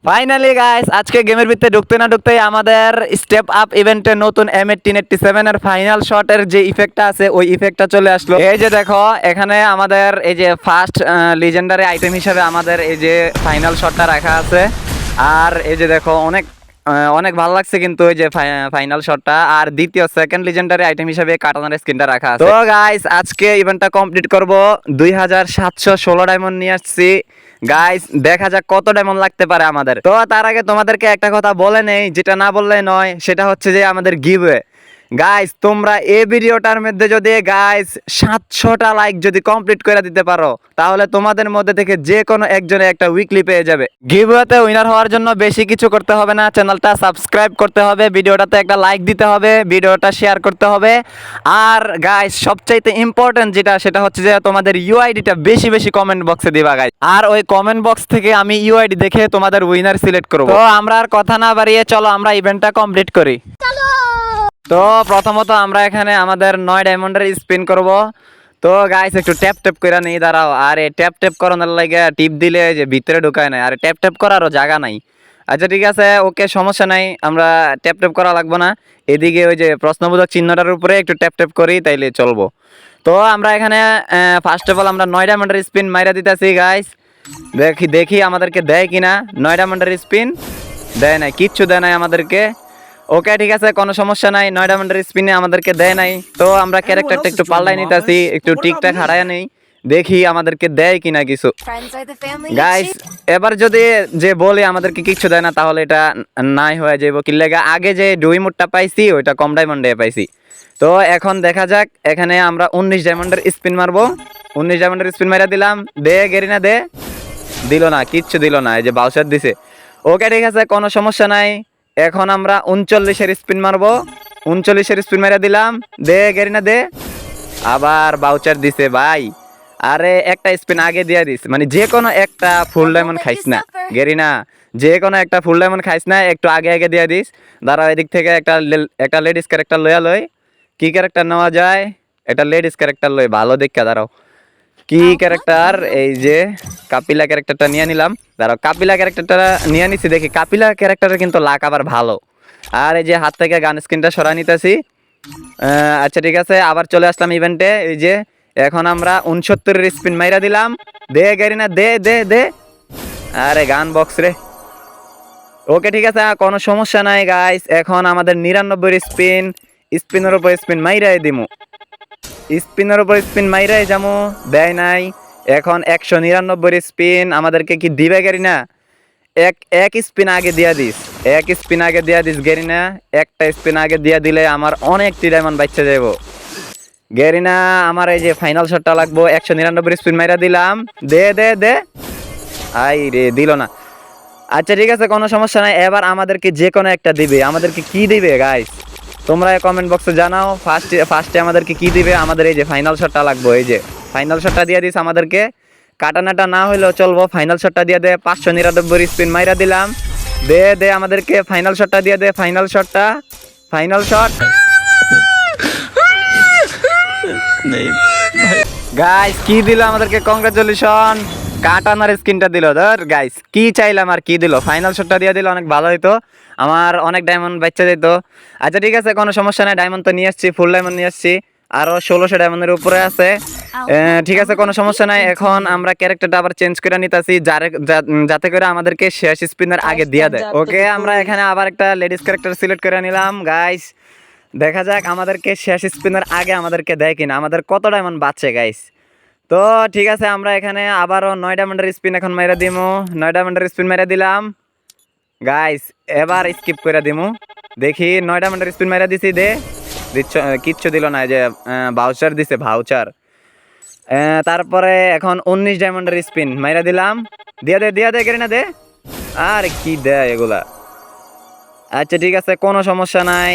Finally guys আজকে গেমের ভিতরে ঢুকতে না ঢুকতেই আমাদের স্টেপ আপ ইভেন্টের নতুন M1887 এর ফাইনাল শটের যে ইফেক্টটা আছে ওই ইফেক্টটা চলে আসলো। এই যে দেখো এখানে আমাদের এই যে ফার্স্ট লিজেন্ডারি আইটেম হিসেবে আমাদের এই যে ফাইনাল শটটা রাখা আছে। আর এই যে দেখো অনেক অনেক ভালো লাগছে কিন্তু ওই যে ফাইনাল শটটা। আর দ্বিতীয় সেকেন্ড লিজেন্ডারি আইটেম হিসেবে কাটানার স্কিনটা রাখা আছে। তো গাইস আজকে ইভেন্টটা কমপ্লিট করব। 2716 ডায়মন্ড নিয়ে আসছি গাইস, দেখা যাক কত ডায়মন্ড লাগতে পারে আমাদের। তো তার আগে তোমাদেরকে একটা কথা বলে নেই, যেটা না বললে নয়, সেটা হচ্ছে যে আমাদের গিভওয়ে। গাইস তোমরা এই ভিডিওটার মধ্যে যদি গাইস 700টা লাইক যদি কমপ্লিট করে দিতে পারো তাহলে তোমাদের মধ্যে থেকে যে কোনো একজনে একটা উইকলি পেয়ে যাবে। গিভওয়েতে উইনার হওয়ার জন্য বেশি কিছু করতে হবে না, চ্যানেলটা সাবস্ক্রাইব করতে হবে, ভিডিওটাতে একটা লাইক দিতে হবে, ভিডিওটা শেয়ার করতে হবে। আর গাইস সবচাইতে ইম্পর্টেন্ট যেটা সেটা হচ্ছে যে তোমাদের ইউআইডিটা বেশি বেশি কমেন্ট বক্সে দিবা গাইস। আর ওই কমেন্ট বক্স থেকে আমি ইউআইডি দেখে তোমাদের উইনার সিলেক্ট করব। তো আমরা আর কথা না বাড়িয়ে চলো আমরা ইভেন্টটা কমপ্লিট করি। তো প্রথমত আমরা এখানে আমাদের 9 ডায়মন্ডের স্পিন করব। তো গাইস একটু ট্যাপ ট্যাপ করে নিয়ে দাঁড়াও। আর এই ট্যাপ ট্যাপ করানোর লাগে টিপ দিলে যে ভিতরে ঢুকায় না, আর ট্যাপ ট্যাপ করারও জায়গা নাই। আচ্ছা ঠিক আছে, ওকে সমস্যা নাই, আমরা ট্যাপ ট্যাপ করা লাগবো না। এদিকে ওই যে প্রশ্নবোধক চিহ্নটার উপরে একটু ট্যাপ ট্যাপ করি তাইলে চলবো। তো আমরা এখানে ফার্স্ট অফ অল আমরা 9 ডায়মন্ডের স্পিন মাইরা দিতেছি গাইস। দেখি দেখি আমাদেরকে দেয় কিনা। 9 ডায়মন্ডের স্পিন দেয় নাই, কিচ্ছু দেয় নাই আমাদেরকে। ওকে ঠিক আছে, কোনো সমস্যা নাই, 9 ডায়মন্ডের স্পিনে আমাদেরকে দেয় নাই। তো আমরা ক্যারেক্টারটা একটু পাল্টাই নিতেছি, একটু টিকটাক হারায় নেই, দেখি আমাদেরকে দেয় কিনা কিছু। গাইস এবার যদি যে বলে আমাদেরকে কিচ্ছু দেয় না তাহলে এটা নাই হয়ে যাইব। কি লাগে আগে যে দুই মুটটা পাইছি ওইটা কম ডায়মন্ডে পাইছি। তো এখন দেখা যাক, এখানে আমরা 19 ডায়মন্ডের স্পিন মারবো। 19 ডায়মন্ডের স্পিন মারা দিলাম, দে গেরিনা দে। দিল না, কিচ্ছু দিল না, এই যে বাউচার দিছে। ওকে ঠিক আছে, কোনো সমস্যা নাই। এখন আমরা 39-এর স্পিন মারবো। 39-এর স্পিন মেরে দিলাম, দে গেরিনা দে। আবার বাউচার দিছে ভাই। আরে একটা স্পিন আগে দিয়ে দিস, মানে যে কোনো একটা ফুল ডায়মন্ড খাইস না গেরিনা, যে কোনো একটা ফুল ডায়মন্ড খাইস না, একটু আগে আগে দিয়ে দিস। দাঁড়াও এদিক থেকে একটা লেডিস ক্যারেক্টার লইয়া লই। কি ক্যারেক্টার নেওয়া যায়? একটা লেডিস ক্যারেক্টার লই ভালো দেখা। দাঁড়াও কি ক্যারেক্টার, এই যে কাপিলা ক্যারেক্টারটা নিয়ে নিলাম। দাঁড়াও কাপিলা ক্যারেক্টারটা নিয়ে নিছি, দেখি কাপিলা ক্যারেক্টারের কিন্তু লাক আবার ভালো। আর এই যে হাত থেকে গান স্ক্রিনটা সরাই নিতেছি। আচ্ছা ঠিক আছে, আবার চলে আসলাম ইভেন্টে। এই যে এখন আমরা 69-এর স্পিন মাইরা দিলাম, দে গেরিনা দে দে দে। আরে গান বক্স রে। ওকে ঠিক আছে, কোনো সমস্যা নাই গাইস। এখন আমাদের 99-এর স্পিন, স্পিনের উপর স্পিন মাইরাই দিমু, স্পিনের উপর স্পিন মাইরাই যামু, দেয় নাই। এখন 199-এর স্পিন আমাদেরকে কি দিবে গেরিনা? এক স্পিন আগে দিয়া দিস, এক স্পিন আগে দিয়া দিস গেরিনা। একটা স্পিন আগে দিয়া দিলে আমার অনেকটি ডায়মন্ড বাচ্চা যাব গেরিনা। আমার এই যে ফাইনাল শটটা লাগবো। 199-এর স্পিন মাইরা দিলাম, দে দে দে। আই রে দিল না। আচ্ছা ঠিক আছে, কোনো সমস্যা নাই। এবার আমাদেরকে যে কোনো একটা দিবে। আমাদেরকে কি দিবে গাইস তোমরা কমেন্ট বক্সে জানাও। ফার্স্টে আমাদেরকে কি দিবে? আমাদের এই যে ফাইনাল শটটা লাগবো। এই যে ফাইনাল শটটা দিয়ে দিস আমাদেরকে। কাটানাটা না হইলেও চলবো, ফাইনাল শটটা দিয়ে দে। 599 স্পিন মাইরা দিলাম, দে দে আমাদেরকে ফাইনাল শটটা দিয়ে দে। ফাইনাল শটটা, ফাইনাল শট। গাইস কি দিল আমাদেরকে? কংগ্রাচুলেশন, কাটানার স্কিনটা দিল। ধর গাইস কি চাইলাম আর কি দিল, ফাইনাল শটটা দিয়ে দিল, অনেক ভালো হইতো, আমার অনেক ডায়মন্ড বাচ্চা যেত। আচ্ছা ঠিক আছে, কোনো সমস্যা নাই, ডায়মন্ড তো নিয়ে আসছি, ফুল ডায়মন্ড নিয়ে আসছি, আরো 1600 ডায়মন্ডের উপরে আছে। ঠিক আছে, কোনো সমস্যা নাই। এখন আমরা ক্যারেক্টারটা আবার চেঞ্জ করে নিতেছি যাতে করে আমাদেরকে শেষ স্পিনের আগে দিয়ে দেয়। ওকে আমরা এখানে আবার একটা লেডিস ক্যারেক্টার সিলেক্ট করে নিলাম গাইস। দেখা যাক আমাদেরকে শেষ স্পিনের আগে আমাদেরকে দেয় কিনা, আমাদের কত ডায়মন্ড বাঁচছে গাইস। তো ঠিক আছে, আমরা এখানে আবারও 9 ডায়মন্ডের স্পিন এখন মেরে দিমু। 9 ডায়মন্ডের স্পিন মেরে দিলাম গাইস। এবার স্কিপ করে দিমু, দেখি 9 ডায়মন্ডের স্পিন মেরে দিছি, দে দিচ্ছ, কিচ্ছু দিল না, যে ভাউচার দিছে ভাউচার। তারপরে এখন 19 ডায়মন্ডের স্পিন মেরে দিলাম, দিয়া দে গেরিনা দে। আর কি দেয় এগুলা। আচ্ছা ঠিক আছে, কোনো সমস্যা নাই,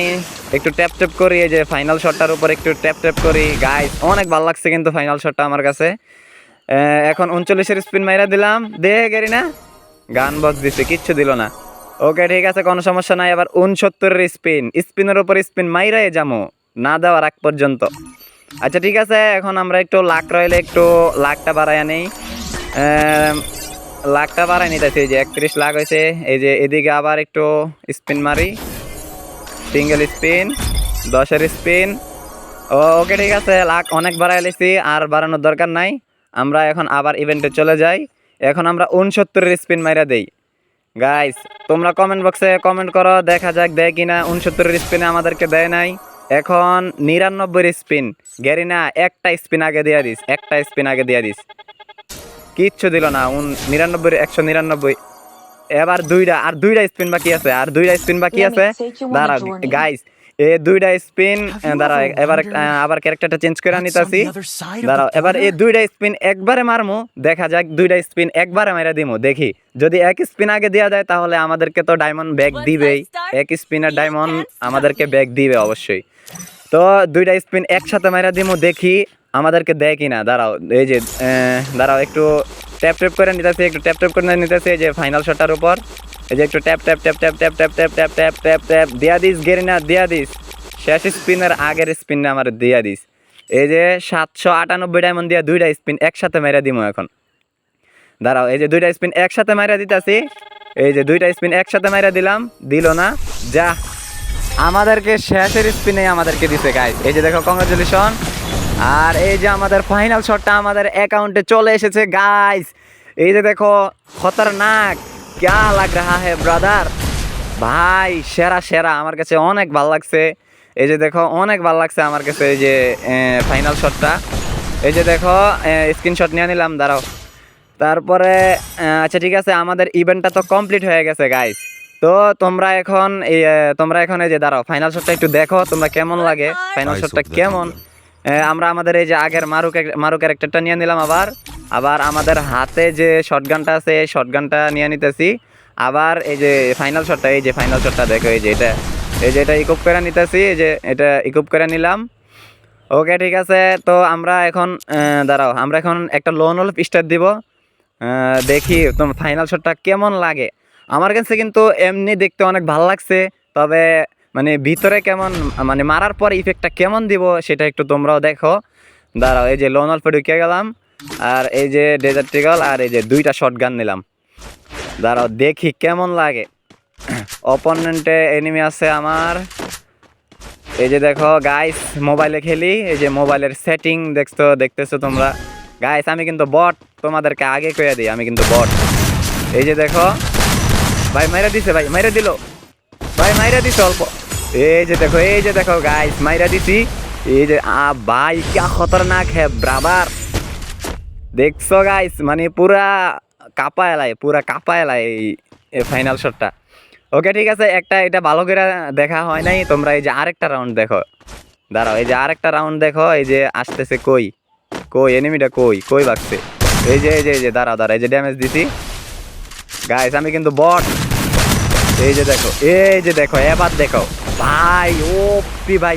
একটু ট্যাপ ট্যাপ করি। এই যে ফাইনাল শটটার উপর একটু ট্যাপ ট্যাপ করি গাইস, অনেক ভালো লাগছে কিন্তু ফাইনাল শটটা আমার কাছে। এখন 39-এর স্পিন মাইরা দিলাম, দে গেরিনা। গান বক্স দিছে, কিচ্ছু দিল না। ওকে ঠিক আছে, কোনো সমস্যা নাই। এবার 69-এর স্পিন, স্পিনের উপর স্পিন মাইরাই যামো না দেওয়ার আগ পর্যন্ত। আচ্ছা ঠিক আছে, এখন আমরা একটু লাক রয়েলে একটু লাকটা বাড়াইয়া নেই। লাখটা বাড়াই নিতেছি, এই যে 31 লাখ হয়েছে। এই যে এদিকে আবার একটু স্পিন মারি, সিঙ্গেল স্পিন, 10-এর স্পিন। ওকে ঠিক আছে, লাখ অনেক বাড়াই লেছি, আর বাড়ানোর দরকার নাই। আমরা এখন আবার ইভেন্টে চলে যাই। এখন আমরা 69-এর স্পিন মাইরা দেই। গাইস তোমরা কমেন্ট বক্সে কমেন্ট করো, দেখা যাক দেয় কিনা। 69-এর স্পিনে আমাদেরকে দেয় নাই। এখন 99-এর স্পিন, গ্যারি না একটা স্পিন আগে দিয়ে দিস, একটা স্পিন আগে দিয়ে দিস, কিচ্ছু দিল না। 99, 199। এবার দুইটা স্পিন বাকি আছে, আর দুইটা স্পিন বাকি আছে। দাঁড়া গাইস, এই দুইটা স্পিন, দাঁড়া এবার আবার ক্যারেক্টারটা চেঞ্জ করে নিতেছি। দাঁড়াও, এবার এই দুইটা স্পিন একবারে মারমু, দেখা যাক দুইটা স্পিন একবারে মাইরা দিমু, দেখি যদি এক স্পিন আগে দেওয়া যায় তাহলে আমাদেরকে তো ডায়মন্ড ব্যাগ দিবেই। এক স্পিনের ডায়মন্ড আমাদেরকে ব্যাগ দিবে অবশ্যই। তো দুইটা স্পিন একসাথে মাইরা দিমু, দেখি আমাদেরকে দেয় কিনা। দাঁড়াও এই যে দাঁড়াও একটু ট্যাপ ট্যাপ করে নিতেছি, একটু ট্যাপ ট্যাপ করে নিতেছি। এই যে ফাইনাল শটটার উপর এই যে একটু tap tap tap tap tap tap tap tap tap tap tap দিয়া দিস, গেরিনা দিয়া দিস। শেষ স্পিনের আগের স্পিনে আমার দিয়া দিস। এই যে 798 ডায়মন্ড দিয়া দুইটা স্পিন একসাথে মাইরা দিমু এখন। দাঁড়াও এই যে দুইটা স্পিন একসাথে মাইরা দিতেছি। এই যে দুইটা স্পিন একসাথে মাইরা দিলাম, দিল না। যা, আমাদেরকে শেষের স্পিনে আমাদেরকে দিছে গাইস। এই যে দেখো, কংগ্রাচুলেশন। আর এই যে আমাদের ফাইনাল শটটা আমাদের অ্যাকাউন্টে চলে এসেছে গাইস। এই যে দেখো, খতরনাক, ক্যা লাগ রাহা হে ব্রাদার। ভাই সেরা সেরা, আমার কাছে অনেক ভালো লাগছে। এই যে দেখো, অনেক ভালো লাগছে আমার কাছে এই যে ফাইনাল শটটা। এই যে দেখো, স্ক্রিনশট নিয়ে নিলাম, দাঁড়াও। তারপরে আচ্ছা ঠিক আছে, আমাদের ইভেন্টটা তো কমপ্লিট হয়ে গেছে গাইস। তো তোমরা এখন এই যে দাঁড়াও, ফাইনাল শটটা একটু দেখো তোমরা কেমন লাগে, ফাইনাল শটটা কেমন। আমরা আমাদের এই যে আগের মারু ক্যারেক্টারটা নিয়ে নিলাম, আবার আমাদের হাতে যে শটগানটা আছে এই শটগানটা নিয়ে নিতেছি। আবার এই যে ফাইনাল শটটা, এই যে ফাইনাল শটটা দেখো, এই যে এটা ইকুইপ করে নিতেছি, এই যে এটা ইকুইপ করে নিলাম। ওকে ঠিক আছে, তো আমরা এখন দাঁড়াও, আমরা এখন একটা লোন হল স্টার দিব। দেখি তোমার ফাইনাল শটটা কেমন লাগে। আমার কাছে কিন্তু এমনি দেখতে অনেক ভালো লাগছে, তবে মানে ভিতরে কেমন, মানে মারার পর ইফেক্টটা কেমন দিব সেটা একটু তোমরাও দেখো। দাঁড়াও, এই যে লোন অল্পে ঢুকে গেলাম, আর এই যে ডেজার্ট টিগল, আর এই যে দুইটা শটগান নিলাম। দাঁড়াও দেখি কেমন লাগে। অপোনেন্টে এনিমি আছে আমার। এই যে দেখো গাইস, মোবাইলে খেলি, এই যে মোবাইলের সেটিং দেখতেছো তোমরা গাইস। আমি কিন্তু বট, তোমাদেরকে আগে কইয়া দিই, আমি কিন্তু বট। এই যে দেখো ভাই, মাইরা দিছে, ভাই মাইরা দিল, ভাই মাইরা দিছে অল্প। এই যে দেখো গাইস, মাইরা দিছি। এই যে ভাই क्या खतरनाक है ব্রাদার, দেখছো গাইস, মানে পুরা কাঁপা এলাই এই ফাইনাল শটটা। ওকে ঠিক আছে, এটা ভালো করে দেখা হয় নাই, তোমরা এই যে আরেকটা রাউন্ড দেখো। দাঁড়াও, এই যে আরেকটা রাউন্ড দেখো, এই যে আসতেছে, কই এনিমিটা কই বাকছে। এই যে দাঁড়াও, এই যে ড্যামেজ দিছি গাইস, আমি কিন্তু বট। এই যে দেখো এবার দেখো ভাই, ওপি ভাই,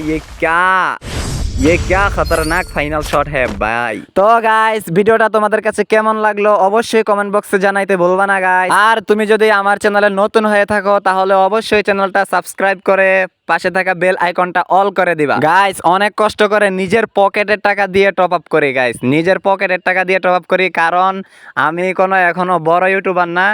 ये क्या खतरनाक फाइनल शॉट है भाई। তো গাইস, ভিডিওটা তোমাদের কাছে কেমন লাগলো অবশ্যই কমেন্ট বক্সে জানাইতে ভুলবা না গাইস। আর তুমি যদি আমার চ্যানেলে নতুন হয়ে থাকো তাহলে অবশ্যই চ্যানেলটা সাবস্ক্রাইব করে পাশে থাকা বেল আইকনটা অল করে দিবা গাইস। অনেক কষ্ট করে নিজের পকেটের টাকা দিয়ে টপ আপ করি গাইস, নিজের পকেটের টাকা দিয়ে টপ আপ করি, কারণ আমি এখনো বড় ইউটিউবার না,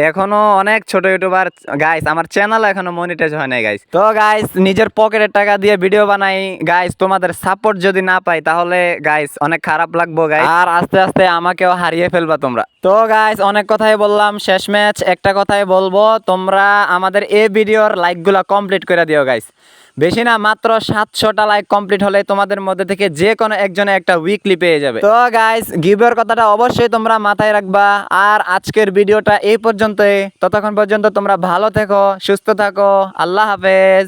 এখনো অনেক ছোট ইউটিউবার গাইস। আমার চ্যানেল এখনো মনিটাইজ হয় নাই গাইস। তো গাইস, নিজের পকেটের টাকা দিয়ে ভিডিও বানাই গাইস, তোমাদের সাপোর্ট যদি না পাই তাহলে গাইস অনেক খারাপ লাগবো গাইস, আর আস্তে আস্তে আমাকেও হারিয়ে ফেলবা তোমরা। তো গাইস, অনেক কথাই বললাম, শেষ ম্যাচ একটা কথাই বলবো, তোমরা আমাদের এই ভিডিওর লাইকগুলো কমপ্লিট করে দিও গাইস। বেশি না, মাত্র 700টা লাইক কমপ্লিট হলে তোমাদের মধ্যে থেকে যে কোনো একজনে একটা উইকলি পেয়ে যাবে। তো গাইস, গিভের কথাটা অবশ্যই তোমরা মাথায় রাখবা। আর আজকের ভিডিওটা এই পর্যন্তই, ততক্ষণ পর্যন্ত তোমরা ভালো থেকো, সুস্থ থাকো, আল্লাহ হাফেজ।